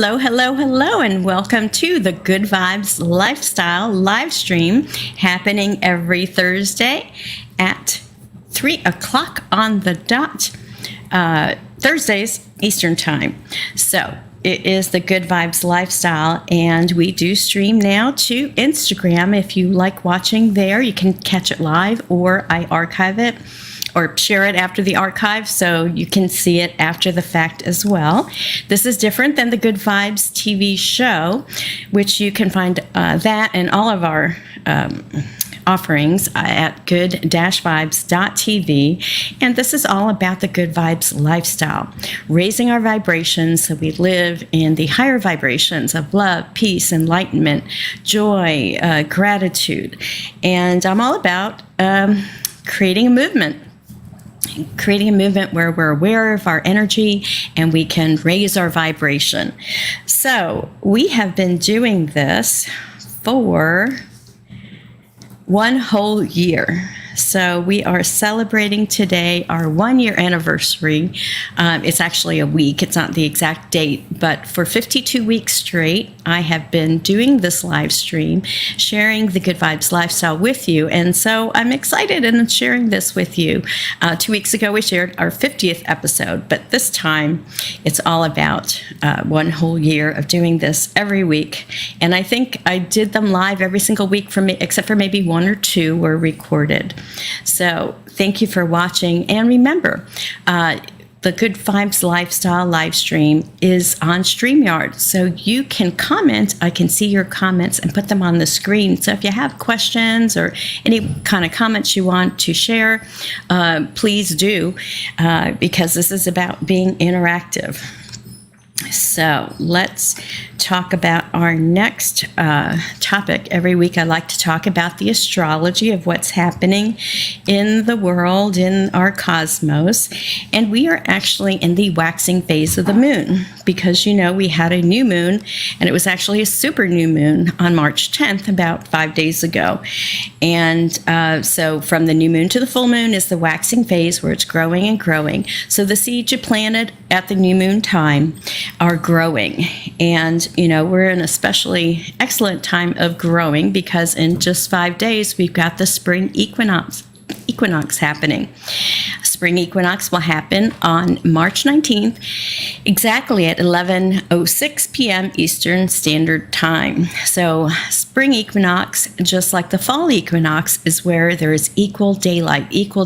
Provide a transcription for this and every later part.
Hello, hello, hello, and welcome to the Good Vibes Lifestyle Livestream, happening every Thursday at 3 o'clock on the dot, Thursdays Eastern Time. So it is the Good Vibes Lifestyle, and we do stream now to Instagram. If you like watching there, you can catch it live, or I archive it or share it after the archive so you can see it after the fact as well. This is different than the Good Vibes TV show, which you can find that and all of our offerings at good-vibes.tv. And this is all about the Good Vibes lifestyle, raising our vibrations so we live in the higher vibrations of love, peace, enlightenment, joy, gratitude. And I'm all about creating a movement where we're aware of our energy and we can raise our vibration. So we have been doing this for one whole year. So we are celebrating today our 1-year anniversary. It's actually a week. It's not the exact date, but for 52 weeks straight, I have been doing this live stream, sharing the Good Vibes lifestyle with you. And so I'm excited and sharing this with you. 2 weeks ago, we shared our 50th episode, but this time it's all about one whole year of doing this every week. And I think I did them live every single week for me, except for maybe 1 or 2 were recorded. So thank you for watching. And remember, the Good Vibes Lifestyle live stream is on StreamYard. So you can comment. I can see your comments and put them on the screen. So if you have questions or any kind of comments you want to share, please do, because this is about being interactive. So let's talk about our next topic. Every week I like to talk about the astrology of what's happening in the world, in our cosmos. And we are actually in the waxing phase of the moon because, you know, we had a new moon, and it was actually a super new moon on March 10th, about 5 days ago. And so from the new moon to the full moon is the waxing phase, where it's growing and growing. So the seeds you planted at the new moon time are growing. And, you know, we're in an especially excellent time of growing because in just 5 days, we've got the spring equinox happening. Spring equinox will happen on March 19th, exactly at 11:06 p.m. Eastern Standard Time. So spring equinox, just like the fall equinox, is where there is equal daylight, equal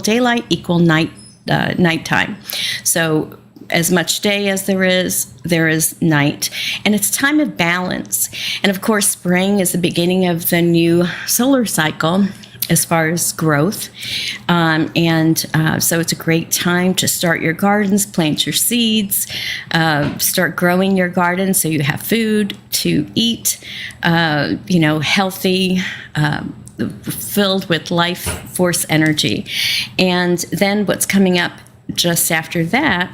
nighttime. So as much day as there is night, and it's time of balance. And of course, spring is the beginning of the new solar cycle as far as growth. So it's a great time to start your gardens, plant your seeds, start growing your garden so you have food to eat, healthy, filled with life force energy. And then what's coming up just after that,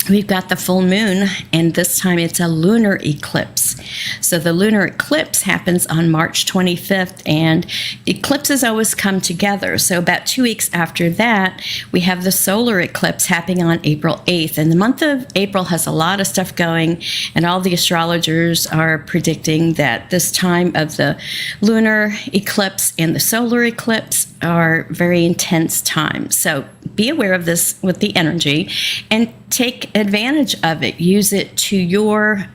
we've got the full moon, and this time it's a lunar eclipse. So the lunar eclipse happens on March 25th, and eclipses always come together. So about 2 weeks after that, we have the solar eclipse happening on April 8th. And the month of April has a lot of stuff going, and all the astrologers are predicting that this time of the lunar eclipse and the solar eclipse are very intense times. So be aware of this with the energy and take advantage of it. Use it to your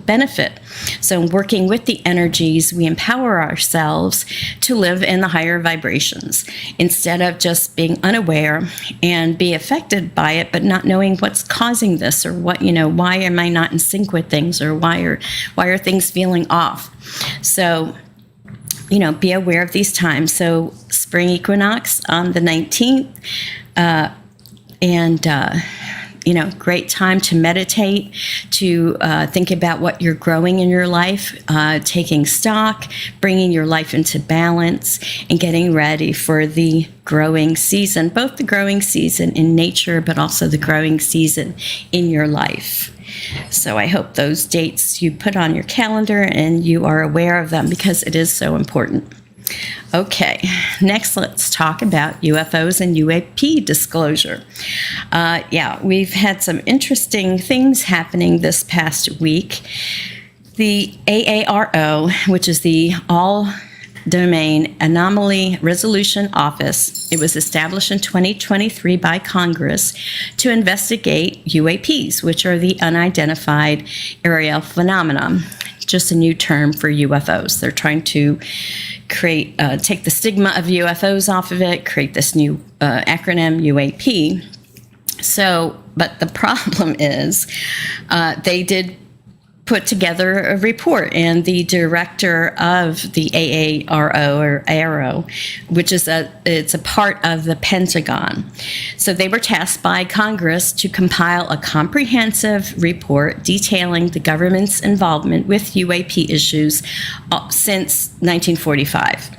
benefit. So working with the energies, we empower ourselves to live in the higher vibrations instead of just being unaware and be affected by it, but not knowing what's causing this, or what, why am I not in sync with things, or why are things feeling off? So, be aware of these times. So spring equinox on the 19th, great time to meditate, to think about what you're growing in your life, taking stock, bringing your life into balance, and getting ready for the growing season, both the growing season in nature, but also the growing season in your life. So I hope those dates you put on your calendar and you are aware of them, because it is so important. Okay, next let's talk about UFOs and UAP disclosure. We've had some interesting things happening this past week. The AARO, which is the All-Domain Anomaly Resolution Office, it was established in 2023 by Congress to investigate UAPs, which are the unidentified aerial phenomena. Just a new term for UFOs. They're trying to take the stigma of UFOs off of it, create this new acronym UAP. But the problem is they did put together a report, and the director of the AARO or AARO, which is it's a part of the Pentagon. So they were tasked by Congress to compile a comprehensive report detailing the government's involvement with UAP issues since 1945.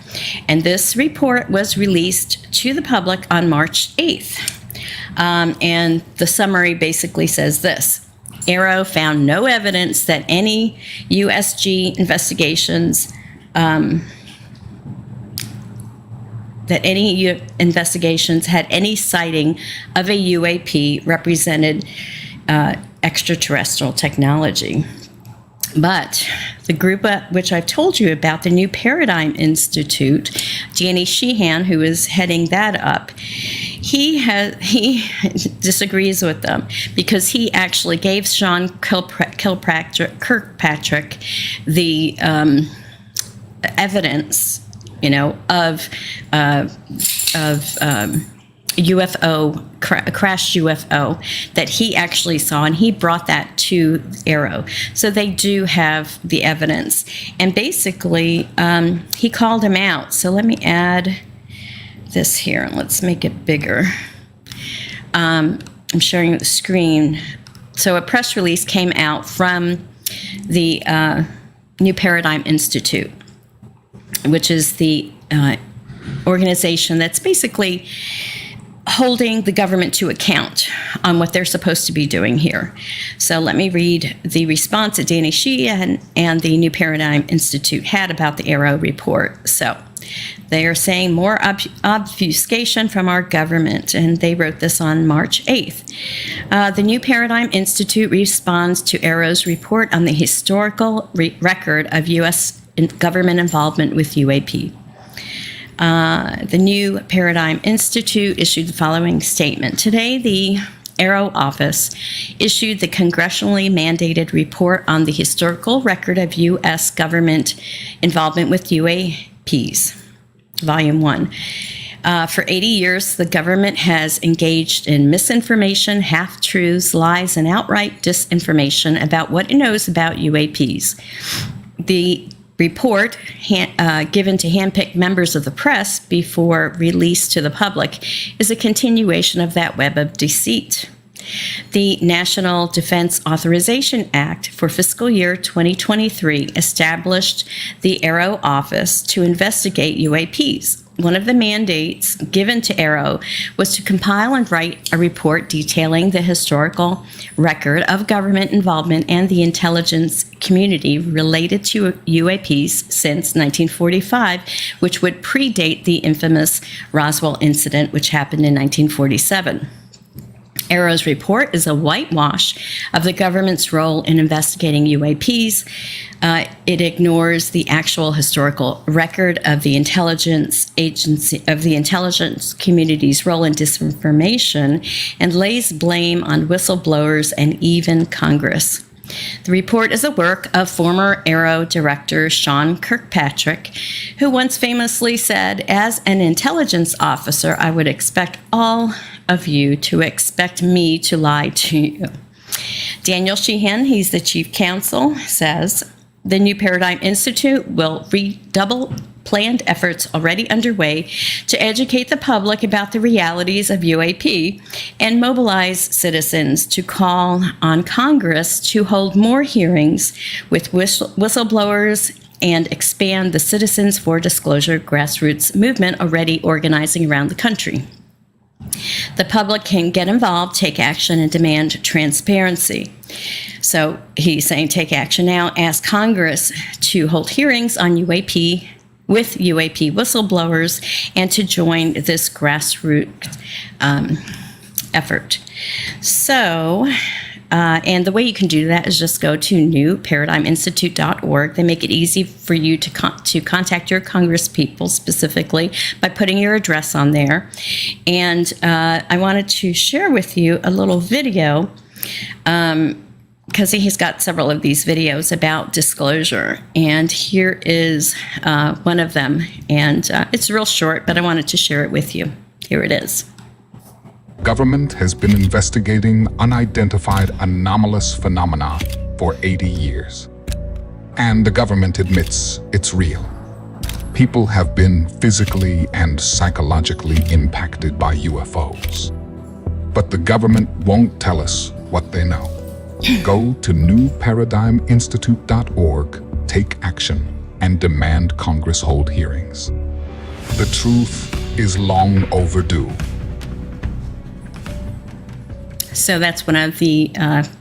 And this report was released to the public on March 8th. And the summary basically says this. AARO found no evidence that any USG investigations had any sighting of a UAP represented extraterrestrial technology. But the group which I've told you about, the New Paradigm Institute, Danny Sheehan, who is heading that up, he disagrees with them because he actually gave Sean Kirkpatrick the evidence, of UFO, crashed UFO that he actually saw, and he brought that to AARO. So they do have the evidence. And basically, he called him out. So let me add this here, and let's make it bigger. I'm sharing the screen. So a press release came out from the New Paradigm Institute, which is the organization that's basically holding the government to account on what they're supposed to be doing here. So let me read the response that Danny Sheehan and the New Paradigm Institute had about the AARO report. So they are saying more obfuscation from our government, and they wrote this on March 8th. The New Paradigm Institute responds to AARO's report on the historical record of U.S. government involvement with UAP. The New Paradigm Institute issued the following statement. Today, the AARO office issued the congressionally mandated report on the historical record of U.S. government involvement with UAPs, Volume 1. For 80 years, the government has engaged in misinformation, half-truths, lies, and outright disinformation about what it knows about UAPs. The report given to handpicked members of the press before release to the public is a continuation of that web of deceit. The National Defense Authorization Act for fiscal year 2023 established the AARO office to investigate UAPs. One of the mandates given to AARO was to compile and write a report detailing the historical record of government involvement and the intelligence community related to UAPs since 1945, which would predate the infamous Roswell incident, which happened in 1947. AARO's report is a whitewash of the government's role in investigating UAPs. It ignores the actual historical record of the intelligence community's role in disinformation and lays blame on whistleblowers and even Congress. The report is a work of former AARO director Sean Kirkpatrick, who once famously said, "As an intelligence officer, I would expect all of you to expect me to lie to you." Daniel Sheehan, he's the chief counsel, says, "The New Paradigm Institute will redouble planned efforts already underway to educate the public about the realities of UAP and mobilize citizens to call on Congress to hold more hearings with whistleblowers and expand the Citizens for Disclosure grassroots movement already organizing around the country. The public can get involved, take action, and demand transparency." So he's saying take action now, ask Congress to hold hearings on UAP with UAP whistleblowers and to join this grassroots effort. So, and the way you can do that is just go to newparadigminstitute.org. They make it easy for you to contact your congresspeople specifically by putting your address on there. And I wanted to share with you a little video because he's got several of these videos about disclosure. And here is one of them. And it's real short, but I wanted to share it with you. Here it is. Government has been investigating unidentified anomalous phenomena for 80 years. And the government admits it's real. People have been physically and psychologically impacted by UFOs. But the government won't tell us what they know. Go to newparadigminstitute.org, take action, and demand Congress hold hearings. The truth is long overdue. So that's one of the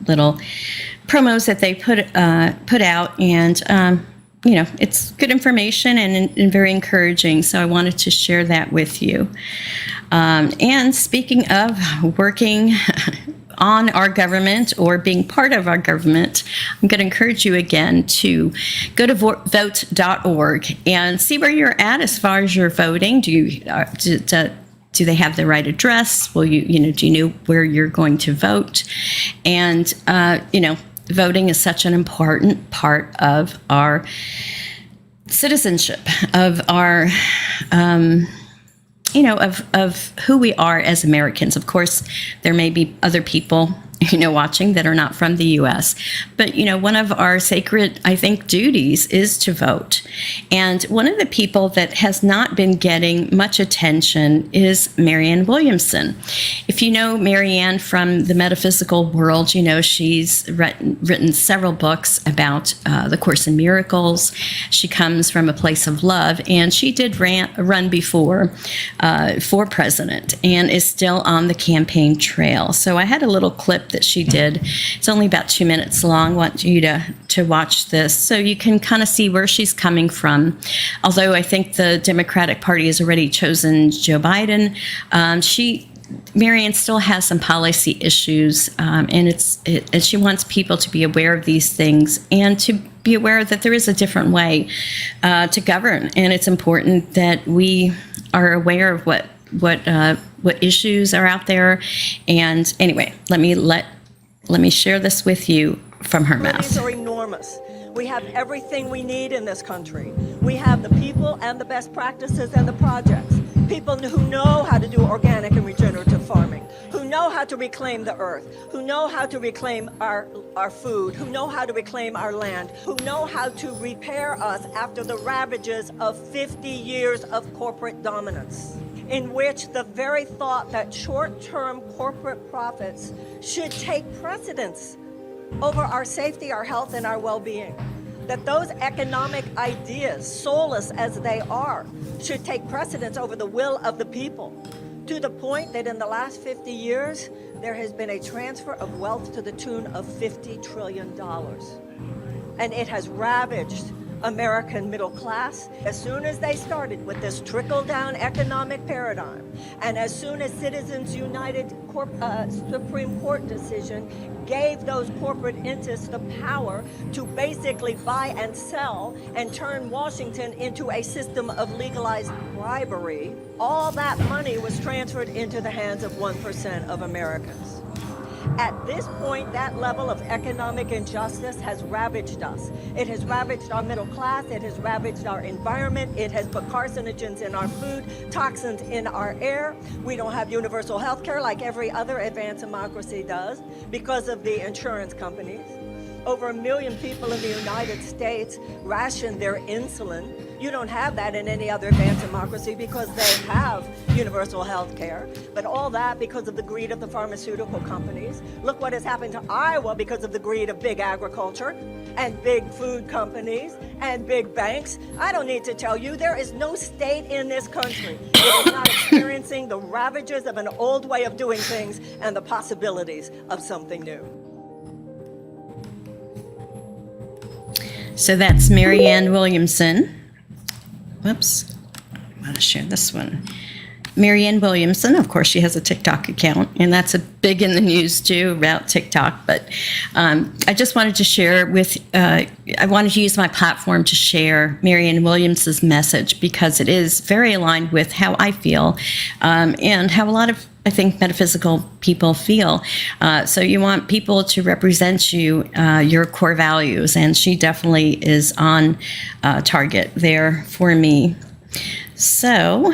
little promos that they put out, and it's good information and very encouraging. So I wanted to share that with you. And speaking of working on our government or being part of our government, I'm going to encourage you again to go to vote.org and see where you're at as far as your voting. Do they have the right address? Do you know where you're going to vote? And, voting is such an important part of our citizenship, of our, of who we are as Americans. Of course, there may be other people watching that are not from the U.S. But, one of our sacred, I think, duties is to vote. And one of the people that has not been getting much attention is Marianne Williamson. If you know Marianne from the metaphysical world, she's written several books about the Course in Miracles. She comes from a place of love, and she did run before for president and is still on the campaign trail. So I had a little clip that she did. It's only about 2 minutes long. I want you to watch this so you can kind of see where she's coming from. Although I think the Democratic Party has already chosen Joe Biden, Marianne still has some policy issues, and she wants people to be aware of these things and to be aware that there is a different way to govern, and it's important that we are aware of what issues are out there. And anyway, let me share this with you from her mouth. These are enormous. We have everything we need in this country. We have the people and the best practices and the projects. People who know how to do organic and regenerative farming, who know how to reclaim the earth, who know how to reclaim our food, who know how to reclaim our land, who know how to repair us after the ravages of 50 years of corporate dominance, in which the very thought that short-term corporate profits should take precedence over our safety, our health, and our well-being. That those economic ideas, soulless as they are, should take precedence over the will of the people, to the point that in the last 50 years, there has been a transfer of wealth to the tune of $50 trillion. And it has ravaged American middle class. As soon as they started with this trickle-down economic paradigm, and as soon as Citizens United Supreme Court decision gave those corporate interests the power to basically buy and sell and turn Washington into a system of legalized bribery, all that money was transferred into the hands of 1% of Americans. At this point, that level of economic injustice has ravaged us. It has ravaged our middle class. It has ravaged our environment. It has put carcinogens in our food, toxins in our air. We don't have universal health care like every other advanced democracy does because of the insurance companies. Over 1 million people in the United States ration their insulin. You don't have that in any other advanced democracy because they have universal health care. But all that because of the greed of the pharmaceutical companies. Look what has happened to Iowa because of the greed of big agriculture and big food companies and big banks. I don't need to tell you, there is no state in this country that is not experiencing the ravages of an old way of doing things and the possibilities of something new. So that's Marianne Williamson. whoops, I want to share this one. Marianne Williamson, of course, she has a TikTok account, and that's a big in the news too about TikTok. But I just wanted to share I wanted to use my platform to share Marianne Williamson's message because it is very aligned with how I feel and how a lot of, I think, metaphysical people feel. So you want people to represent you, your core values, and she definitely is on target there for me. So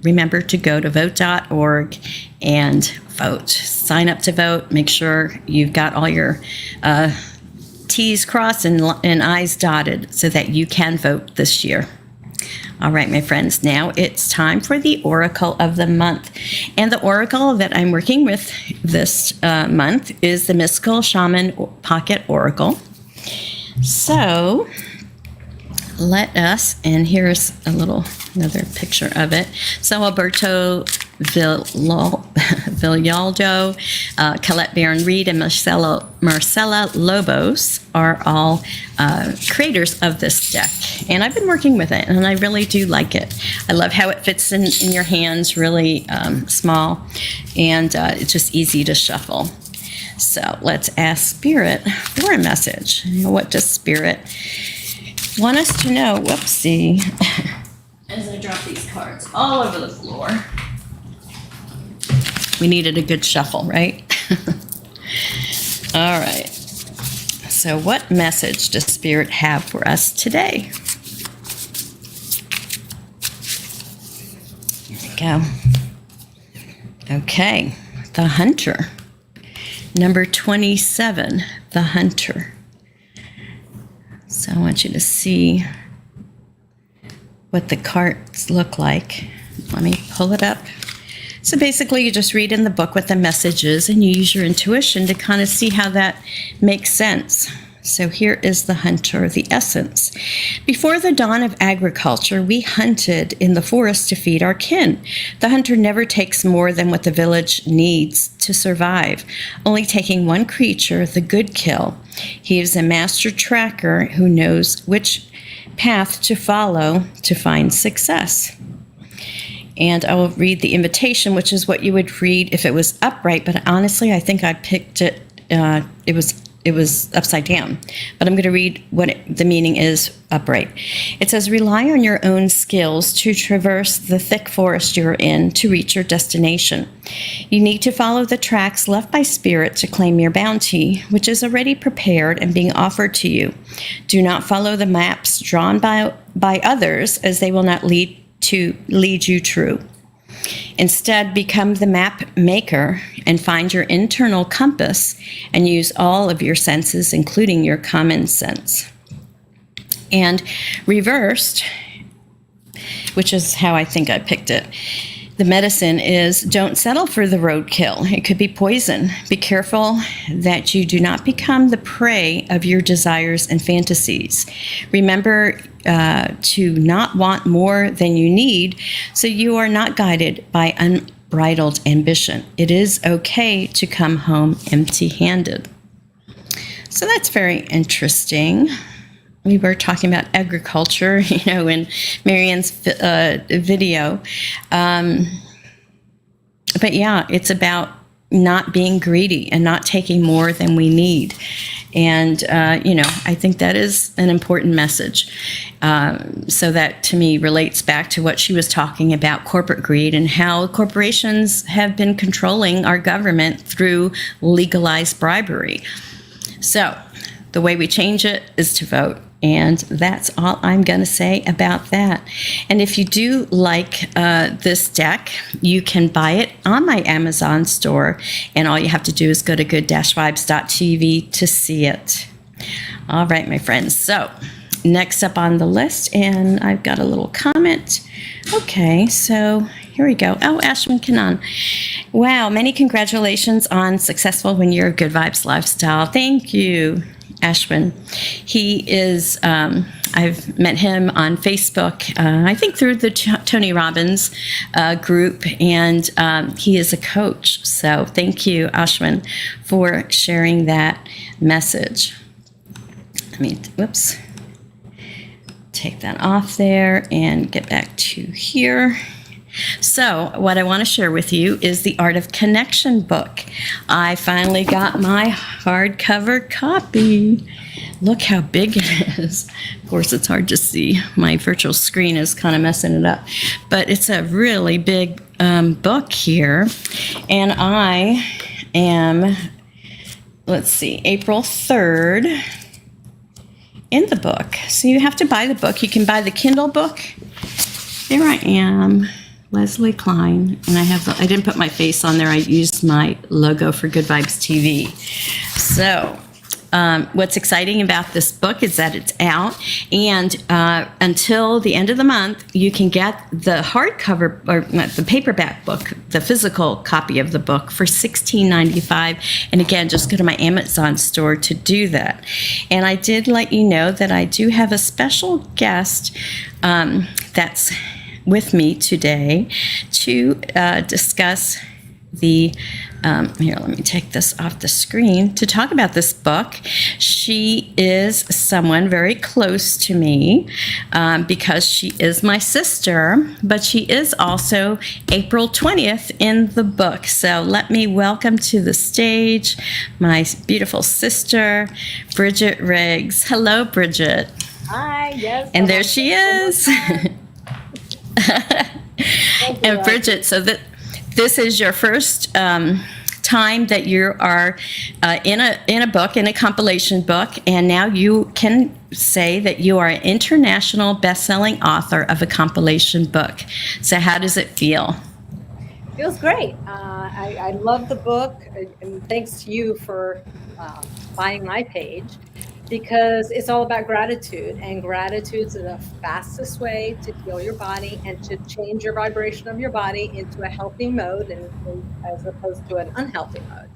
remember to go to vote.org and vote. Sign up to vote. Make sure you've got all your T's crossed and I's dotted so that you can vote this year. All right, my friends, now it's time for the Oracle of the Month. And the Oracle that I'm working with this month is the Mystical Shaman Pocket Oracle. So let us, and here's another picture of it. So Alberto Villaldo, Colette Baron Reed, and Marcela Lobos are all creators of this deck. And I've been working with it, and I really do like it. I love how it fits in your hands, really small, and it's just easy to shuffle. So let's ask Spirit for a message. What does Spirit want us to know? Whoopsie. As I drop these cards all over the floor. We needed a good shuffle, right? All right. So what message does Spirit have for us today? Here we go. Okay. The Hunter. Number 27, the Hunter. So I want you to see what the cards look like. Let me pull it up. So basically, you just read in the book what the message is, and you use your intuition to kind of see how that makes sense. So here is the Hunter, the essence. Before the dawn of agriculture, we hunted in the forest to feed our kin. The hunter never takes more than what the village needs to survive, only taking one creature, the good kill. He is a master tracker who knows which path to follow to find success. And I will read the invitation, which is what you would read if it was upright, but honestly, I think I picked it, it was upside down. But I'm going to read what the meaning is upright. It says, rely on your own skills to traverse the thick forest you're in to reach your destination. You need to follow the tracks left by Spirit to claim your bounty, which is already prepared and being offered to you. Do not follow the maps drawn by others, as they will not lead you true. Instead, become the map maker and find your internal compass and use all of your senses, including your common sense. And reversed, which is how I think I picked it, the medicine is don't settle for the roadkill. It could be poison. Be careful that you do not become the prey of your desires and fantasies. Remember to not want more than you need, so you are not guided by unbridled ambition. It is okay to come home empty-handed. So that's very interesting. We were talking about agriculture, in Marianne's video. But yeah, it's about not being greedy and not taking more than we need. And, I think that is an important message. So that, to me, relates back to what she was talking about, corporate greed, and how corporations have been controlling our government through legalized bribery. So the way we change it is to vote. And that's all I'm going to say about that. And if you do like this deck, you can buy it on my Amazon store. And all you have to do is go to good-vibes.tv to see it. All right, my friends. So next up on the list, and I've got a little comment. Okay, so here we go. Oh, Ashwin Kanan. Wow, many congratulations on successful 1 year of Good Vibes Lifestyle. Thank you, Ashwin. He is, I've met him on Facebook, I think through the Tony Robbins group, and he is a coach. So thank you, Ashwin, for sharing that message. take that off there and get back to here. So what I want to share with you is the Art of Connection book. I finally got my hardcover copy. Look how big it is. Of course, it's hard to see. My virtual screen is kind of messing it up. But it's a really big book here. And I am, let's see, April 3rd in the book. So you have to buy the book. You can buy the Kindle book. There I am. Leslie Klein, and I didn't put my face on there. I used my logo for Good Vibes TV. So what's exciting about this book is that it's out, and until the end of the month, you can get the hardcover, or the paperback book, the physical copy of the book, for $16.95. And again, just go to my Amazon store to do that. And I did let you know that I do have a special guest that's with me today to discuss the here, let me take this off the screen to talk about this book. She is someone very close to me because she is my sister, but she is also April 20th in the book. So let me welcome to the stage my beautiful sister, Bridget Riggs. Hello, Bridget. Hi, yes. And there she is. And Bridget, so this is your first time that you are in a book, in a compilation book, and now you can say that you are an international best-selling author of a compilation book. So how does it feel? Feels great. I love the book, and thanks to you for buying my page, because it's all about gratitude, and gratitude is the fastest way to heal your body and to change your vibration of your body into a healthy mode, and as opposed to an unhealthy mode.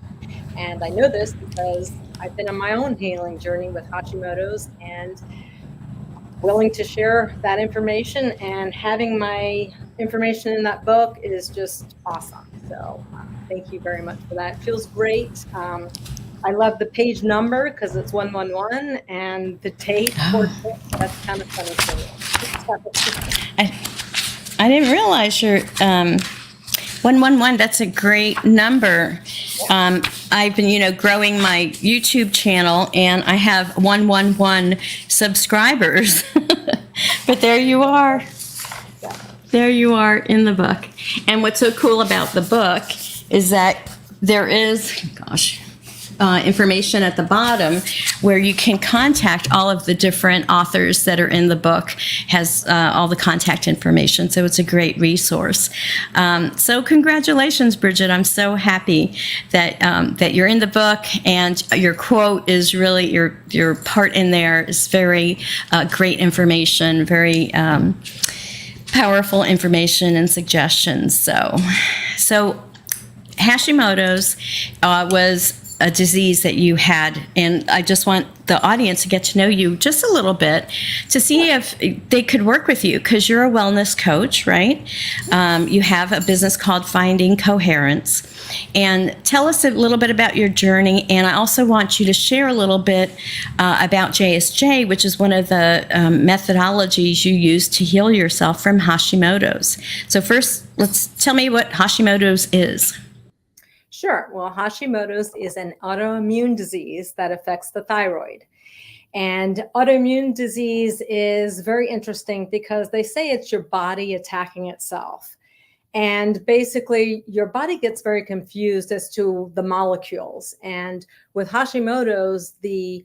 And I know this because I've been on my own healing journey with Hashimoto's, and willing to share that information, and having my information in that book is just awesome. So thank you very much for that. It feels great. I love the page number because it's 111, and the date, that's kind of funny for me. I didn't realize you're 111. That's a great number. I've been, growing my YouTube channel, and I have 111 subscribers. But there you are. There you are in the book. And what's so cool about the book is that there is, information at the bottom where you can contact all of the different authors that are in the book, has all the contact information. So it's a great resource. So congratulations, Bridget. I'm so happy that you're in the book, and your quote is really, your part in there is very great information, very powerful information and suggestions. So Hashimoto's was a disease that you had, and I just want the audience to get to know you just a little bit to see if they could work with you, because you're a wellness coach, right? You have a business called Founding Coherence, and tell us a little bit about your journey. And I also want you to share a little bit about JSJ, which is one of the methodologies you use to heal yourself from Hashimoto's. So first, tell me what Hashimoto's is. Sure. Well, Hashimoto's is an autoimmune disease that affects the thyroid. And autoimmune disease is very interesting because they say it's your body attacking itself. And basically, your body gets very confused as to the molecules. And with Hashimoto's, the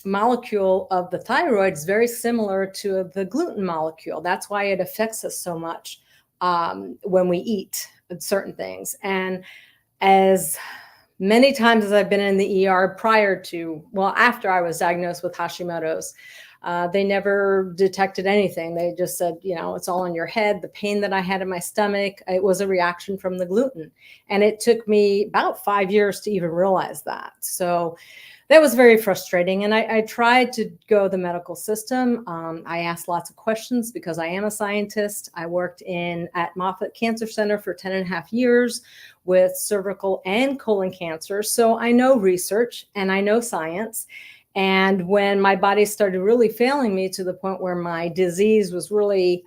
molecule of the thyroid is very similar to the gluten molecule. That's why it affects us so much when we eat certain things. And as many times as I've been in the ER after I was diagnosed with Hashimoto's, they never detected anything. They just said, it's all in your head. The pain that I had in my stomach, it was a reaction from the gluten. And it took me about 5 years to even realize that. So that was very frustrating. And I tried to go the medical system. I asked lots of questions because I am a scientist. I worked at Moffitt Cancer Center for 10.5 years with cervical and colon cancer. So I know research and I know science. And when my body started really failing me to the point where my disease was really,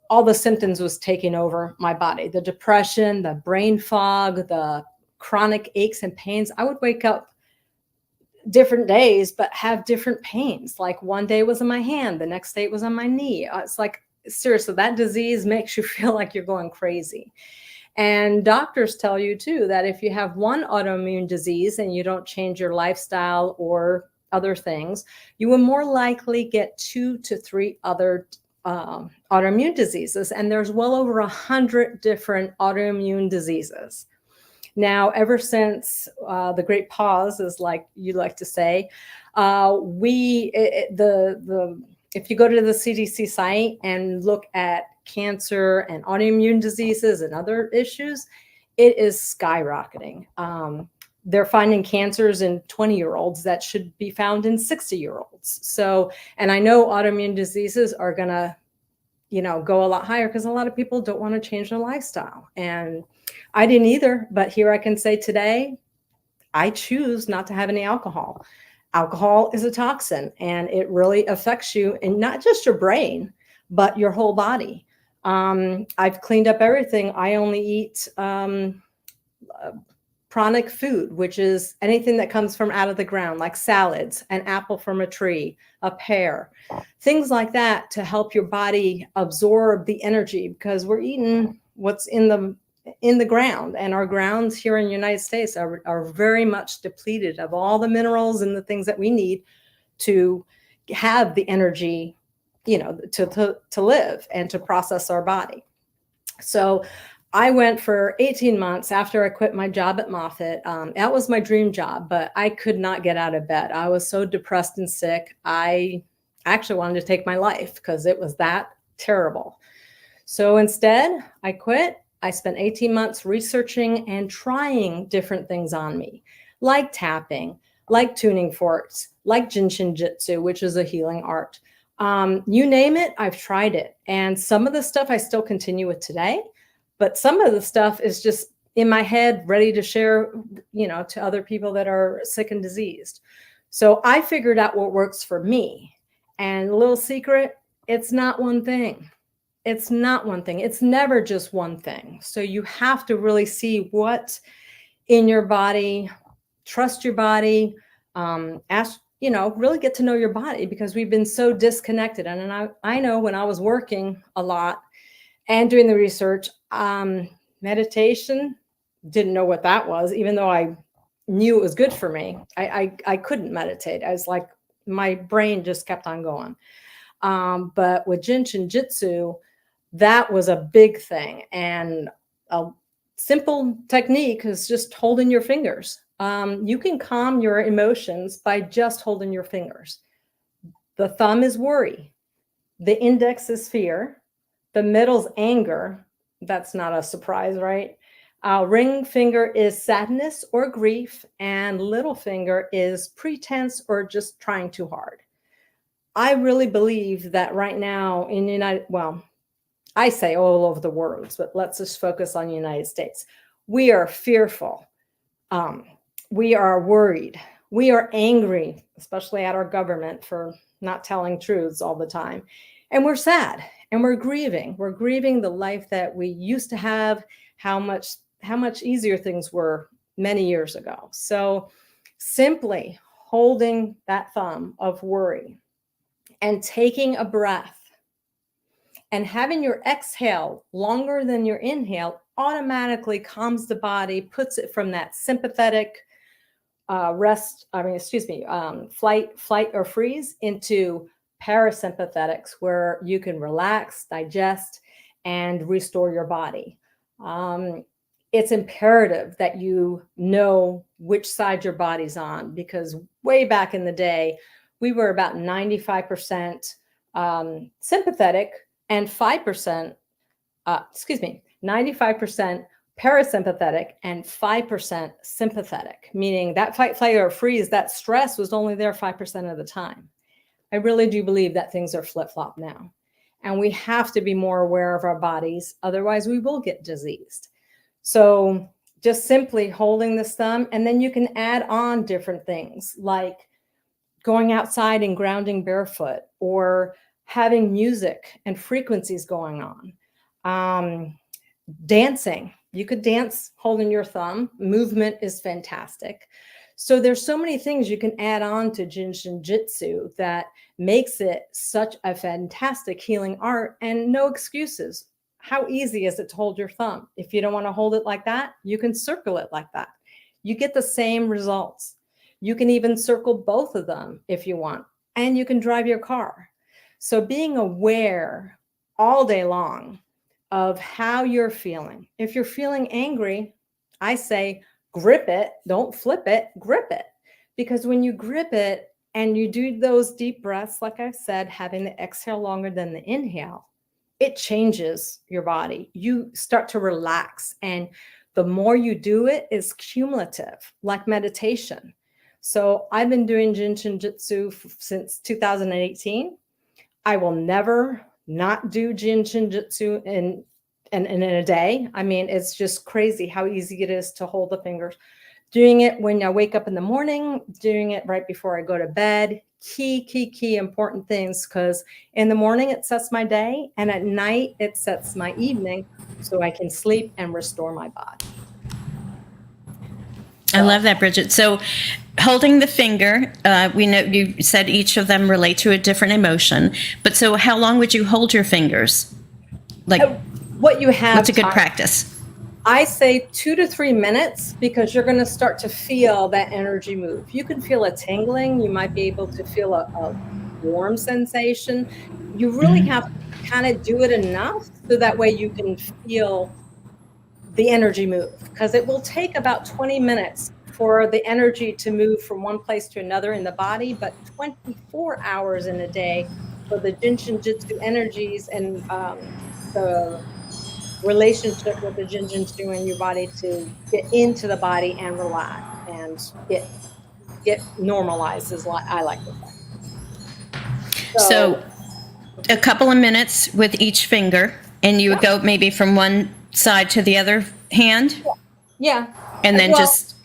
all the symptoms was taking over my body, the depression, the brain fog, the chronic aches and pains. I would wake up different days, but have different pains. Like one day was in my hand, the next day it was on my knee. It's like, seriously, that disease makes you feel like you're going crazy. And doctors tell you too, that if you have one autoimmune disease and you don't change your lifestyle or other things, you will more likely get 2 to 3 other autoimmune diseases. And there's well over 100 different autoimmune diseases. Now, ever since the great pause, is like you like to say, if you go to the CDC site and look at cancer and autoimmune diseases and other issues, it is skyrocketing. They're finding cancers in 20-year-olds that should be found in 60-year-olds. So, and I know autoimmune diseases are going to, go a lot higher because a lot of people don't want to change their lifestyle. And I didn't either, but here I can say today, I choose not to have any alcohol. Alcohol is a toxin and it really affects you, and not just your brain, but your whole body. I've cleaned up everything. I only eat pranic food, which is anything that comes from out of the ground, like salads, an apple from a tree, a pear, things like that, to help your body absorb the energy, because we're eating what's in the ground, and our grounds here in the United States are very much depleted of all the minerals and the things that we need to have the energy, to live and to process our body. So I went for 18 months after I quit my job at Moffitt. That was my dream job, but I could not get out of bed. I was so depressed and sick. I actually wanted to take my life because it was that terrible. So instead, I quit. I spent 18 months researching and trying different things on me, like tapping, like tuning forks, like Jin Shin Jyutsu, which is a healing art. You name it, I've tried it. And some of the stuff I still continue with today, but some of the stuff is just in my head, ready to share, to other people that are sick and diseased. So I figured out what works for me. And a little secret, it's not one thing. It's not one thing. It's never just one thing. So you have to really see what in your body, trust your body, ask, really get to know your body, because we've been so disconnected. And I know when I was working a lot and doing the research, meditation, didn't know what that was, even though I knew it was good for me. I couldn't meditate. I was like, my brain just kept on going. But with Jin Shin Jyutsu, that was a big thing. And a simple technique is just holding your fingers. You can calm your emotions by just holding your fingers. The thumb is worry. The index is fear. The middle's anger. That's not a surprise, right? Ring finger is sadness or grief. And little finger is pretense or just trying too hard. I really believe that right now in I say all over the world, but let's just focus on the United States. We are fearful. We are worried. We are angry, especially at our government for not telling truths all the time. And we're sad and we're grieving. We're grieving the life that we used to have, how much easier things were many years ago. So simply holding that thumb of worry and taking a breath and having your exhale longer than your inhale automatically calms the body, puts it from that sympathetic flight or freeze into parasympathetics, where you can relax, digest, and restore your body. It's imperative that you know which side your body's on, because way back in the day, we were about 95% sympathetic and 5%, 95% parasympathetic and 5% sympathetic, meaning that fight, flight, or freeze, that stress was only there 5% of the time. I really do believe that things are flip-flop now. And we have to be more aware of our bodies. Otherwise, we will get diseased. So just simply holding this thumb, and then you can add on different things like going outside and grounding barefoot, or having music and frequencies going on. Dancing. You could dance holding your thumb. Movement is fantastic. So there's so many things you can add on to Jin Shin Jyutsu that makes it such a fantastic healing art, and no excuses. How easy is it to hold your thumb? If you don't want to hold it like that, you can circle it like that. You get the same results. You can even circle both of them if you want, and you can drive your car. So being aware all day long of how you're feeling. If you're feeling angry, I say grip it, don't flip it, grip it. Because when you grip it and you do those deep breaths, like I've said, having the exhale longer than the inhale, it changes your body. You start to relax, and the more you do it, is cumulative, like meditation. So I've been doing Jin Shin Jyutsu since 2018. I will never not do Jin Shin Jyutsu in a day. I mean, it's just crazy how easy it is to hold the fingers. Doing it when I wake up in the morning, doing it right before I go to bed. Key important things, because in the morning it sets my day, and at night it sets my evening, so I can sleep and restore my body. I love that, Bridget. So holding the finger, we know you said each of them relate to a different emotion, but so how long would you hold your fingers? Like, what you have, what's a good practice? I say 2 to 3 minutes, because you're going to start to feel that energy move. You can feel a tingling. You might be able to feel a warm sensation. You really have to kind of do it enough so that way you can feel the energy move, because it will take about 20 minutes for the energy to move from one place to another in the body, but 24 hours in a day for the Jin Shin Jyutsu energies and the relationship with the Jin Shin Jyutsu in your body to get into the body and relax and get normalized, is what I like to say. So a couple of minutes with each finger, and you would go maybe from one side to the other hand? Yeah. And then just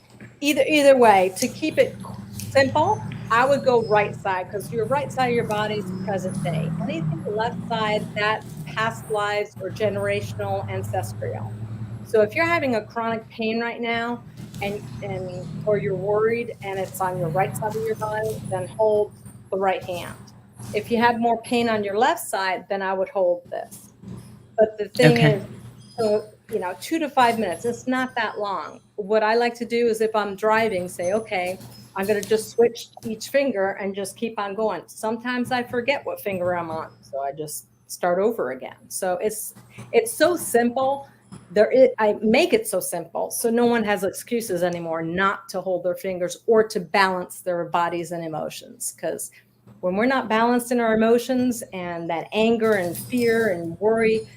either way, to keep it simple, I would go right side, because your right side of your body is present day. Anything left side, that's past lives or generational ancestral. So if you're having a chronic pain right now, and or you're worried and it's on your right side of your body, then hold the right hand. If you have more pain on your left side, then I would hold this. But the thing is, so 2 to 5 minutes, it's not that long. What I like to do is, if I'm driving, say, okay, I'm going to just switch each finger and just keep on going. Sometimes I forget what finger I'm on, so I just start over again. So it's so simple. I make it so simple so no one has excuses anymore not to hold their fingers or to balance their bodies and emotions, because when we're not balanced in our emotions, and that anger and fear and worry,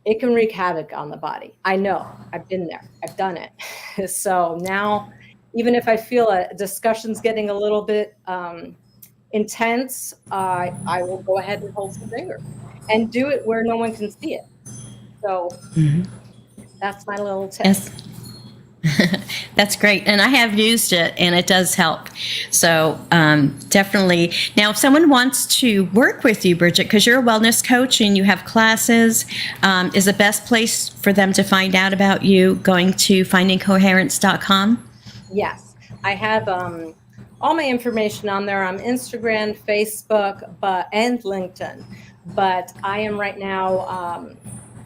it can wreak havoc on the body. I know, I've been there, I've done it. So now, even if I feel a discussion's getting a little bit intense, I will go ahead and hold some fingers and do it where no one can see it. So that's my little tip. Yes. That's great. And I have used it, and it does help. So definitely. Now, if someone wants to work with you, Bridget, because you're a wellness coach and you have classes, is the best place for them to find out about you going to findingcoherence.com? Yes. I have all my information on there on Instagram, Facebook, and LinkedIn. But I am right now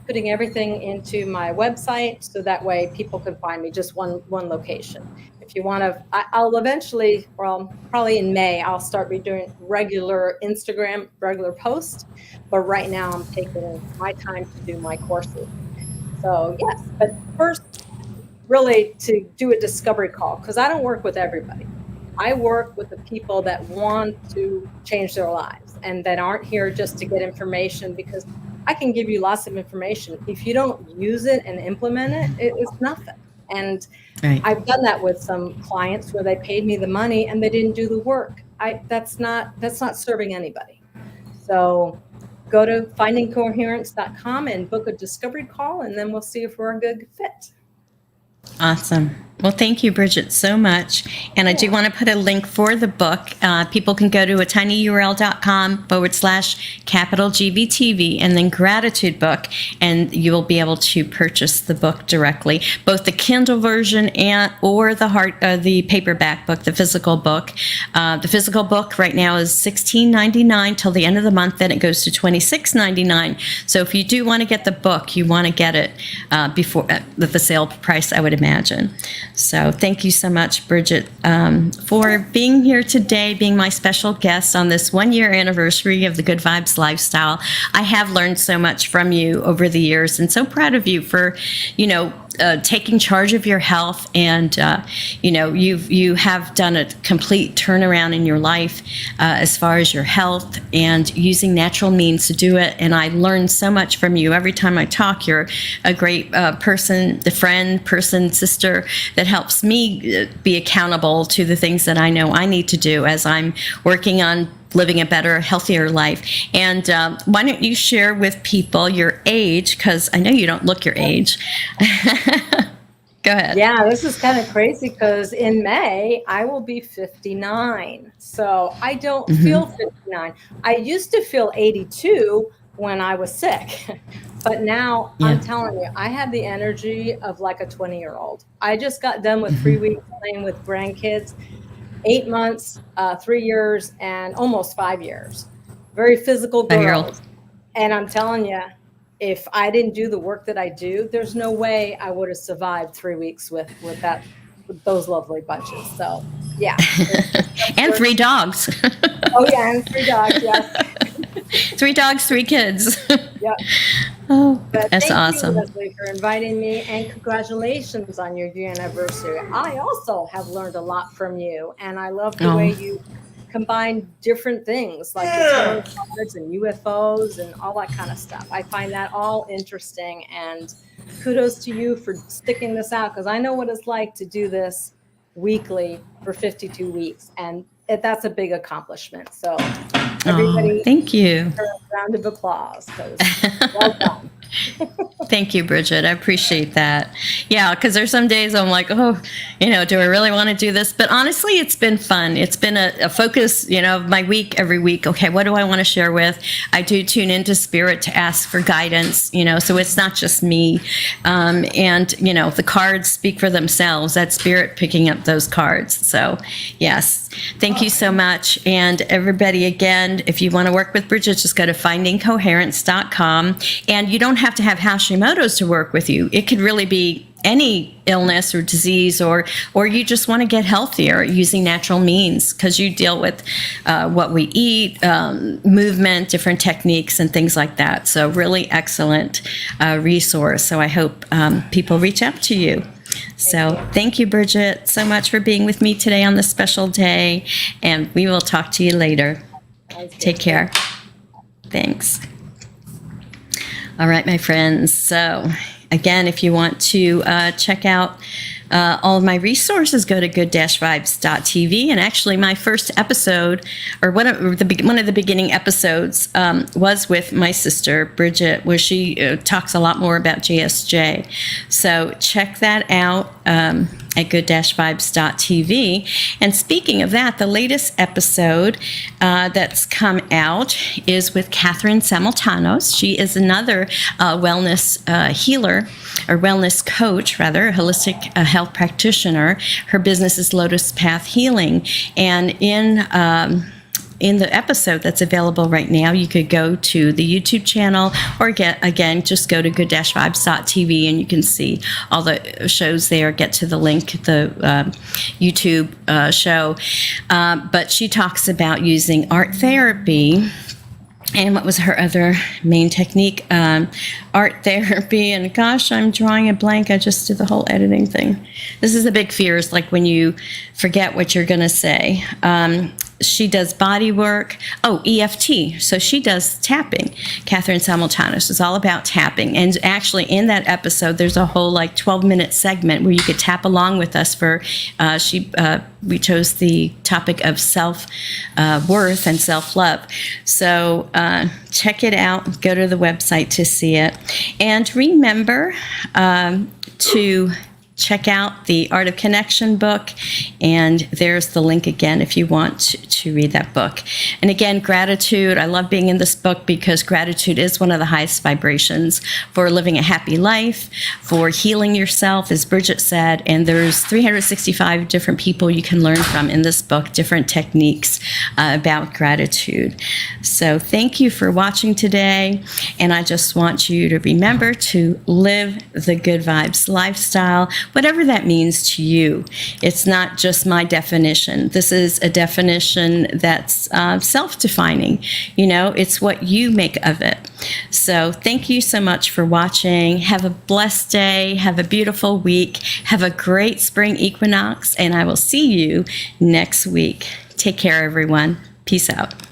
putting everything into my website, so that way people can find me, just one location. If you want to, I'll eventually, well, probably in May, I'll start doing regular Instagram, regular posts. But right now I'm taking my time to do my courses. So yes, but first, really to do a discovery call, because I don't work with everybody. I work with the people that want to change their lives and that aren't here just to get information, because I can give you lots of information. If you don't use it and implement it, it's nothing. And Right. I've done that with some clients where they paid me the money and they didn't do the work. That's not serving anybody. So go to findingcoherence.com and book a discovery call, and then we'll see if we're a good fit. Awesome. Well, thank you, Bridget, so much. And I do want to put a link for the book. People can go to a tinyurl.com/GBTV and then gratitude book, and you will be able to purchase the book directly, both the Kindle version or the paperback book, the physical book. The physical book right now is $16.99 till the end of the month. Then it goes to $26.99. So if you do want to get the book, you want to get it before the sale price, I would imagine. So thank you so much, Bridget, for being here today, being my special guest on this 1-year anniversary of the Good Vibes Lifestyle. I have learned so much from you over the years, and so proud of you for, taking charge of your health, and you have done a complete turnaround in your life as far as your health and using natural means to do it. And I learned so much from you every time I talk. You're a great person, sister that helps me be accountable to the things that I know I need to do as I'm working on living a better, healthier life. And why don't you share with people your age, because I know you don't look your age. Go ahead. Yeah, this is kind of crazy because in May, I will be 59. So I don't feel 59. I used to feel 82 when I was sick. But now I'm telling you, I have the energy of like a 20-year-old. I just got done with 3 weeks playing with grandkids. 8 months, 3 years, and almost 5 years. Very physical girls. And I'm telling you, if I didn't do the work that I do, there's no way I would have survived 3 weeks with those lovely bunches. So, yeah. And 3 dogs. Oh, yeah, and 3 dogs, yes. 3 dogs, 3 kids. Yep. Oh, but that's thank awesome. you, Leslie, for inviting me, and congratulations on your year anniversary. I also have learned a lot from you, and I love the way you combine different things like the tarot cards and UFOs and all that kind of stuff. I find that all interesting, and kudos to you for sticking this out, because I know what it's like to do this weekly for 52 weeks, and that's a big accomplishment. So everybody, thank you. A round of applause, because well done. Thank you, Bridget. I appreciate that. Yeah, because there's some days I'm like, do I really want to do this? But honestly, it's been fun. It's been a focus, of my week every week. Okay, what do I want to share with? I do tune into Spirit to ask for guidance, so it's not just me. The cards speak for themselves. That's Spirit picking up those cards. So, yes, thank you so much. And everybody, again, if you want to work with Bridget, just go to findingcoherence.com. And you don't have to have Hashimoto's to work with you. It could really be any illness or disease, or you just want to get healthier using natural means, because you deal with what we eat, movement, different techniques, and things like that. So really excellent resource. So I hope people reach out to you. So thank you, Bridget, so much for being with me today on this special day, and we will talk to you later. Take care. Thanks. All right, my friends. So again, if you want to check out all of my resources, go to good-vibes.tv. And actually, my first episode, or one of the beginning episodes, was with my sister, Bridget, where she talks a lot more about JSJ. So check that out at good-vibes.tv. And speaking of that, the latest episode that's come out is with Catherine Samultanos. She is another wellness healer, or wellness coach, rather, a holistic health practitioner. Her business is Lotus Path Healing. And in the episode that's available right now, you could go to the YouTube channel, or just go to good-vibes.tv, and you can see all the shows there. Get to the link, the YouTube show. But she talks about using art therapy. And what was her other main technique? Art therapy. And gosh, I'm drawing a blank. I just did the whole editing thing. This is a big fear, is like when you forget what you're going to say. She does body work. Oh, EFT. So she does tapping. Catherine Samultanos is all about tapping. And actually, in that episode, there's a whole 12-minute segment where you could tap along with us for, we chose the topic of self-worth and self-love. So check it out. Go to the website to see it. And remember to check out the Art of Connection book, and there's the link again if you want to read that book. And again, gratitude. I love being in this book because gratitude is one of the highest vibrations for living a happy life, for healing yourself, as Bridget said. And there's 365 different people you can learn from in this book, different techniques about gratitude. So thank you for watching today. And I just want you to remember to live the good vibes lifestyle, whatever that means to you. It's not just my definition. This is a definition that's self-defining. You know, it's what you make of it. So thank you so much for watching. Have a blessed day. Have a beautiful week. Have a great spring equinox, and I will see you next week. Take care, everyone. Peace out.